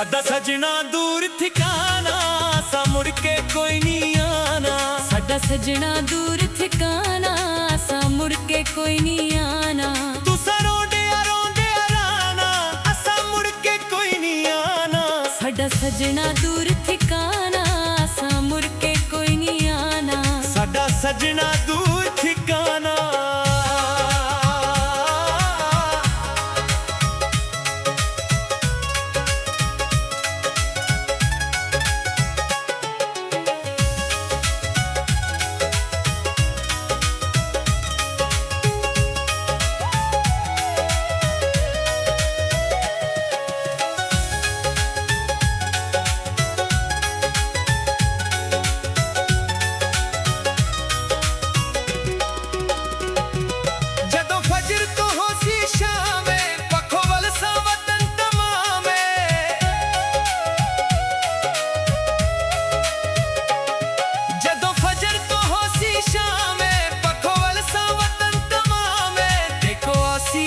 सादा सजना दूर ठिकाना, सा मुड़ के कोई नहीं आना। साडा सजना दूर ठिकाना, सा मुड़ के कोई नहीं आना। तुसा रोंदे राना, असा मुड़ के कोई नहीं आना। साडा सजना दूर ठिकाना, सा मुड़ के कोई नहीं आना। साडा सजना दूर ठिकाना।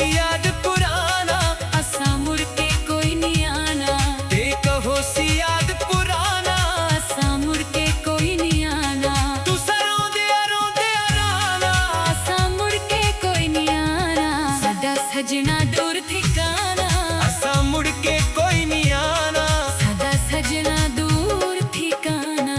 याद पुराना, असा मुड़ के कोई नहीं आना। देखो सी याद पुराना, असा मुड़ के कोई नहीं आना। तुसा रोंदे राना, असा मुड़ के कोई नहीं आना। साडा सजना दूर ठिकाना, असा मुड़ के कोई नहीं आना। साडा सजना दूर ठिकाना।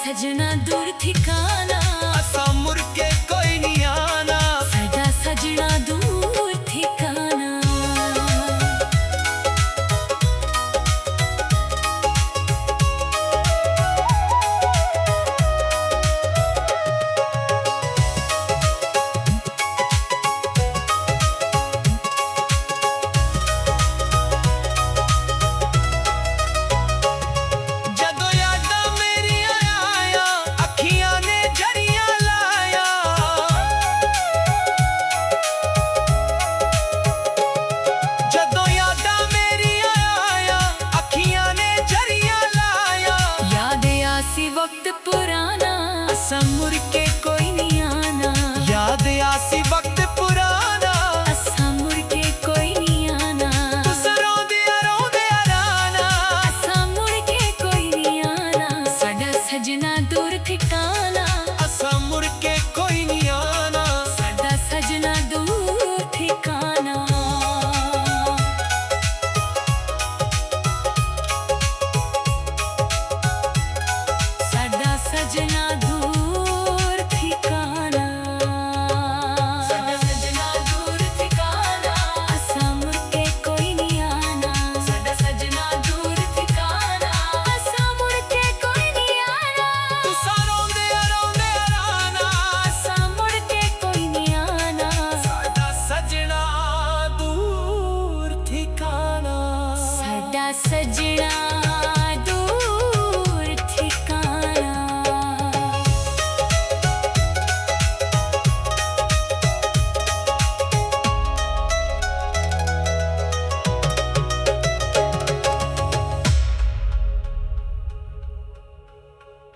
सजना दूर ठिकाना, असा मुड़ के कोई नहीं आना। साडा सजना दूर ठिकाना। वक्त पुराना, असा मुड़ के कोई नहीं आना। याद आसी वक्त पुराना, असा मुड़ के कोई नहीं आना। तुसा रोंदे राना, असा मुड़ के कोई नहीं आना। साडा सजना दूर ठिकाना, असा मुड़ के कोई नहीं आना। साडा सजना दूर ठिकाना। सजना दूर ठिकाना। साडा सजना दूर ठिकाना, असा मुड़ के कोई नहीं आना। साडा सजना दूर ठिकाना, असा मुड़ के कोई नहीं आना। तुसा रोंदे राना, असा मुड़ के कोई नहीं आना। साडा सजना दूर ठिकाना। साडा सजना